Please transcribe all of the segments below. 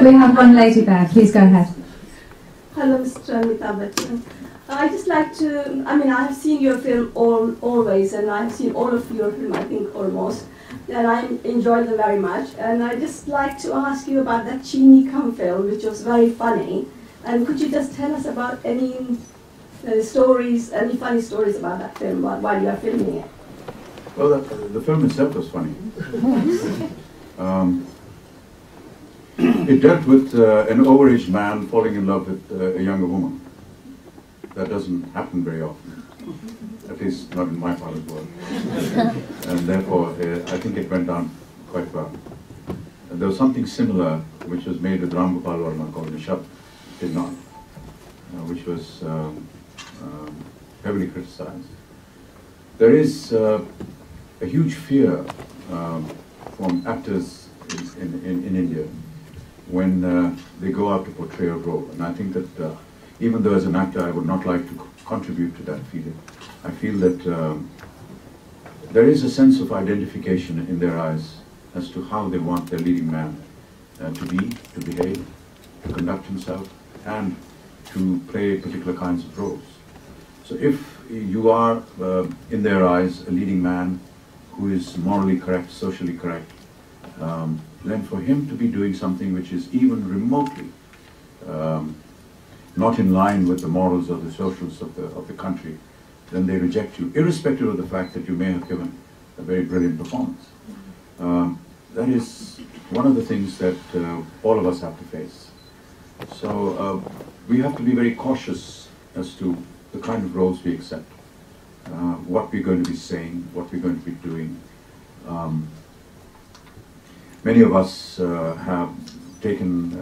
we have one lady there? Please go ahead. Hello, Mr. Amitabh Bachchan. I just like to, I mean, I have seen your film always, and I've seen all of your film, I think, almost, and I enjoyed them very much. And I just like to ask you about that Chini Kam film, which was very funny. And could you just tell us about any stories, any funny stories about that film while you are filming it? Well, the film itself was funny. It dealt with an overaged man falling in love with a younger woman. That doesn't happen very often, at least not in my part of the world. And therefore, I think it went down quite well. And there was something similar which was made with Ram Gopal Varma called Nishab Did Not, which was heavily criticized. There is a huge fear from actors in India when they go out to portray a role. And I think that even though as an actor I would not like to contribute to that feeling, I feel that there is a sense of identification in their eyes as to how they want their leading man to be, to behave, to conduct himself, and to play particular kinds of roles. So if you are, in their eyes, a leading man who is morally correct, socially correct, then for him to be doing something which is even remotely not in line with the morals or the socials of the country, then they reject you, irrespective of the fact that you may have given a very brilliant performance. That is one of the things that all of us have to face. So we have to be very cautious as to the kind of roles we accept, what we're going to be saying, what we're going to be doing. Many of us have taken,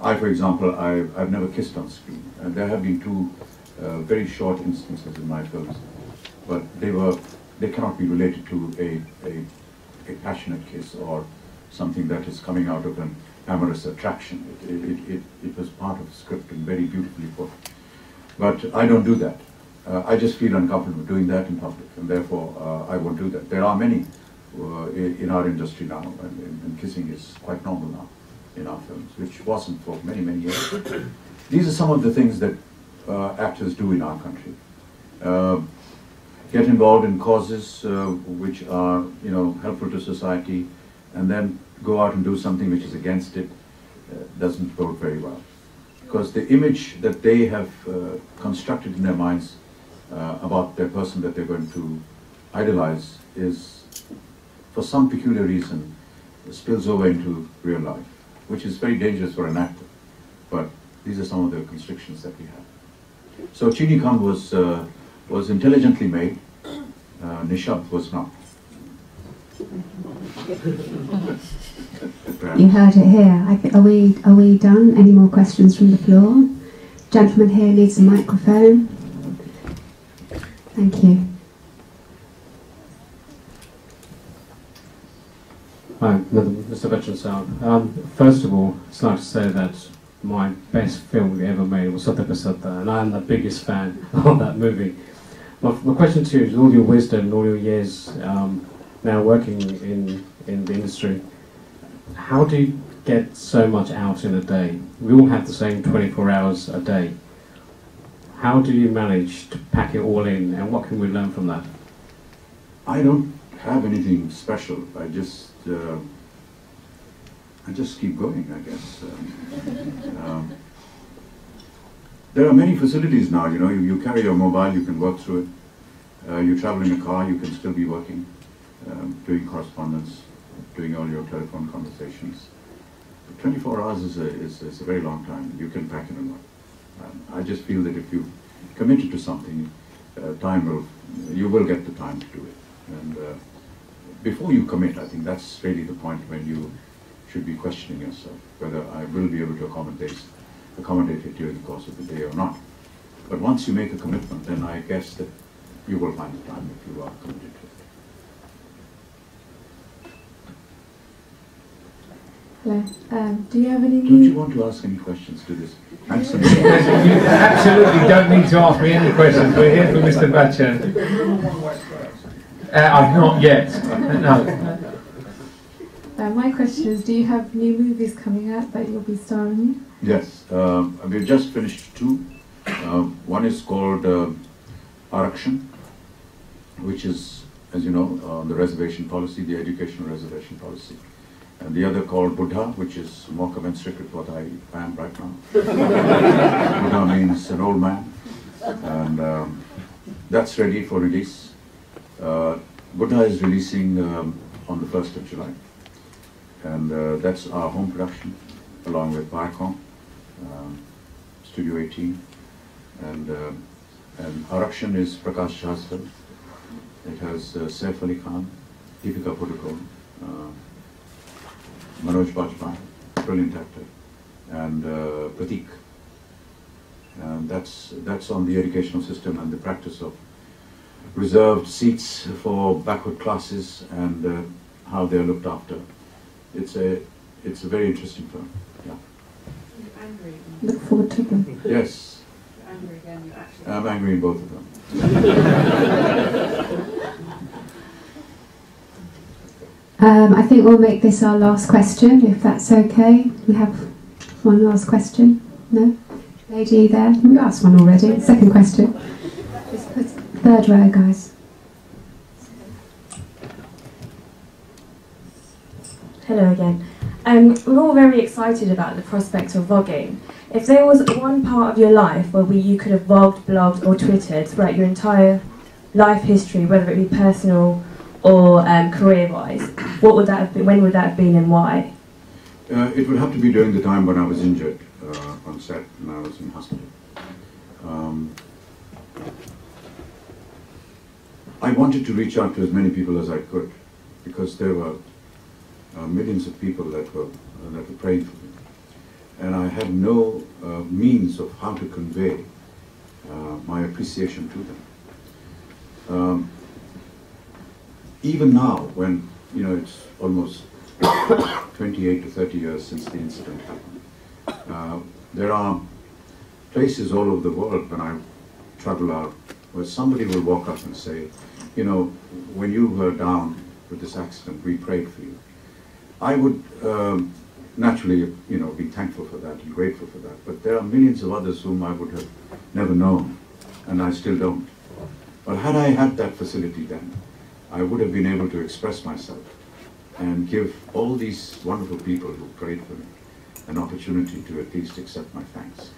I, for example, I've never kissed on screen. And there have been two very short instances in my films, but they cannot be related to a passionate kiss or something that is coming out of an amorous attraction. It was part of the script and very beautifully put. But I don't do that. I just feel uncomfortable doing that in public, and therefore I won't do that. There are many in our industry now, and kissing is quite normal now in our films, which wasn't for many, many years. These are some of the things that actors do in our country. Get involved in causes which are, helpful to society, and then go out and do something which is against it, doesn't bode very well. Because the image that they have constructed in their minds about their person that they're going to idolize is, for some peculiar reason, spills over into real life, which is very dangerous for an actor. But these are some of the constrictions that we have. So Chini Kam was intelligently made, Nishab was not. You heard it here. Are we done? Any more questions from the floor? Gentleman here needs a microphone. Thank you. Hi, Mr. Bachchan Sahab. First of all, I'd like to say that my best film we ever made was Satta Ka Satta, and I'm the biggest fan of that movie. My question to you is, all your wisdom and all your years now working in the industry, how do you get so much out in a day? We all have the same 24 hours a day. How do you manage to pack it all in, and what can we learn from that? I don't have anything special. I just keep going, I guess. There are many facilities now, you carry your mobile, you can work through it. You travel in a car, you can still be working, doing correspondence, doing all your telephone conversations. 24 hours is a very long time. You can pack in a lot. I just feel that if you committed to something, you will get the time to do it. And before you commit, I think that's really the point when you should be questioning yourself, whether I will be able to accommodate it during the course of the day or not. But once you make a commitment, then I guess that you will find the time if you are committed to it. Hello. Do you have any? Don't you want to ask any questions to this handsome? You absolutely don't need to ask me any questions. We're here for Mr. Bachchan. I've not yet. No. My question is, do you have new movies coming out that you'll be starring in? Yes, we've just finished two. One is called Arakshan, which is, as you know, the reservation policy, the educational reservation policy. And the other called Buddha, which is more commensurate with what I am right now. Buddha means an old man. And that's ready for release. Buddha is releasing on the 1st of July. And that's our home production, along with Viacom, Studio 18. And Arakshan is Prakash Jha's film. It has Saif Ali Khan, Deepika Padukone, Manoj Bajpayee, brilliant actor, and Pratik. And that's on the educational system and the practice of reserved seats for backward classes and how they are looked after. It's a very interesting film. Yeah. You're angry. Look forward to them. Yes. You're angry again. You're actually. I'm angry in both of them. I think we'll make this our last question, if that's okay. We have one last question. No? Lady there. You asked one already. Second question. Third row, guys. Hello again. We're all very excited about the prospect of vlogging. If there was one part of your life where you could have vlogged, blogged or twittered throughout your entire life history, whether it be personal or career-wise, what would that have been? When would that have been, and why? It would have to be during the time when I was injured on set, and I was in hospital. I wanted to reach out to as many people as I could, because there were millions of people that were praying for me, and I had no means of how to convey my appreciation to them. Even now, when it's almost 28 to 30 years since the incident happened, there are places all over the world when I travel out where somebody will walk up and say, when you were down with this accident, we prayed for you. I would naturally, be thankful for that and grateful for that. But there are millions of others whom I would have never known, and I still don't. But had I had that facility then, I would have been able to express myself and give all these wonderful people who prayed for me an opportunity to at least accept my thanks.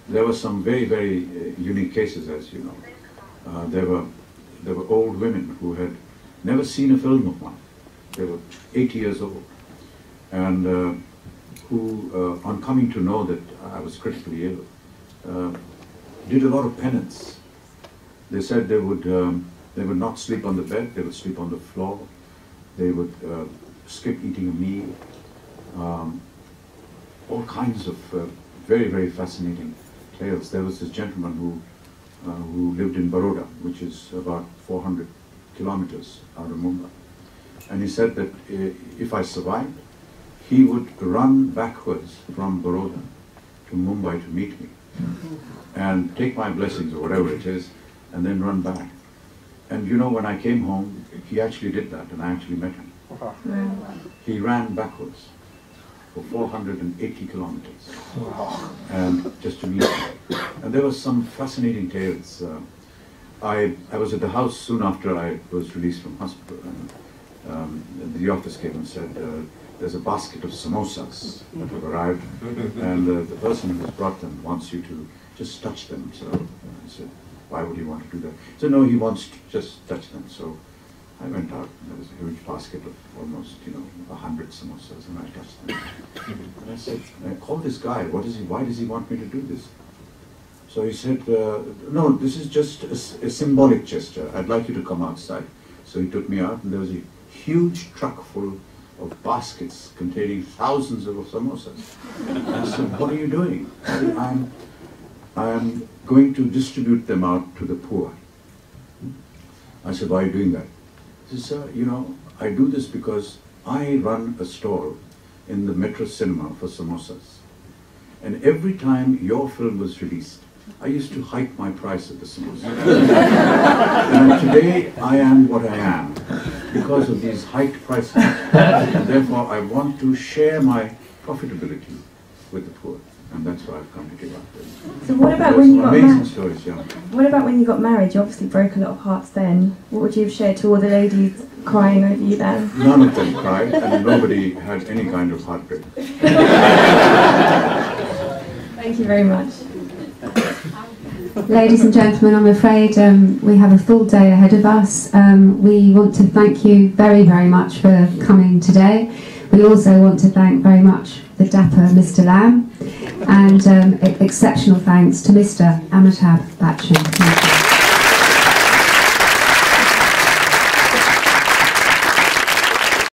There were some very, very unique cases, as you know. There were old women who had never seen a film of mine. They were 80 years old, and who, on coming to know that I was critically ill, did a lot of penance. They said they would not sleep on the bed, they would sleep on the floor, they would skip eating a meal, all kinds of very, very fascinating tales. There was this gentleman who lived in Baroda, which is about 400 kilometers out of Mumbai. And he said that if I survived, he would run backwards from Baroda to Mumbai to meet me and take my blessings or whatever it is, and then run back. And when I came home, he actually did that, and I actually met him. He ran backwards for 480 kilometers, and just to meet me. And there were some fascinating tales. I was at the house soon after I was released from hospital, and the office came and said, there's a basket of samosas that have arrived, and the person who has brought them wants you to just touch them. So I said, why would he want to do that? He said, no, he wants to just touch them. So I went out, and there was a huge basket of almost, 100 samosas, and I touched them. And I said, call this guy, why does he want me to do this? So he said, no, this is just a symbolic gesture. I'd like you to come outside. So he took me out, and there was a huge truck full of baskets containing thousands of samosas. And I said, what are you doing? I said, I'm going to distribute them out to the poor. I said, why are you doing that? He said, sir, I do this because I run a stall in the Metro Cinema for samosas. And every time your film was released, I used to hike my price of the samosas. And today I am what I am because of these hiked prices. And therefore, I want to share my profitability with the poor. And that's why I've come to give up. So what about There's when some you got amazing married? stories, yeah. What about when you got married? You obviously broke a lot of hearts then. What would you have shared to all the ladies crying over you then? None of them cried, and nobody had any kind of heartbreak. Thank you very much. Ladies and gentlemen, I'm afraid we have a full day ahead of us. We want to thank you very, very much for coming today. We also want to thank very much the dapper Mr. Lamb, and exceptional thanks to Mr. Amitabh Bachchan.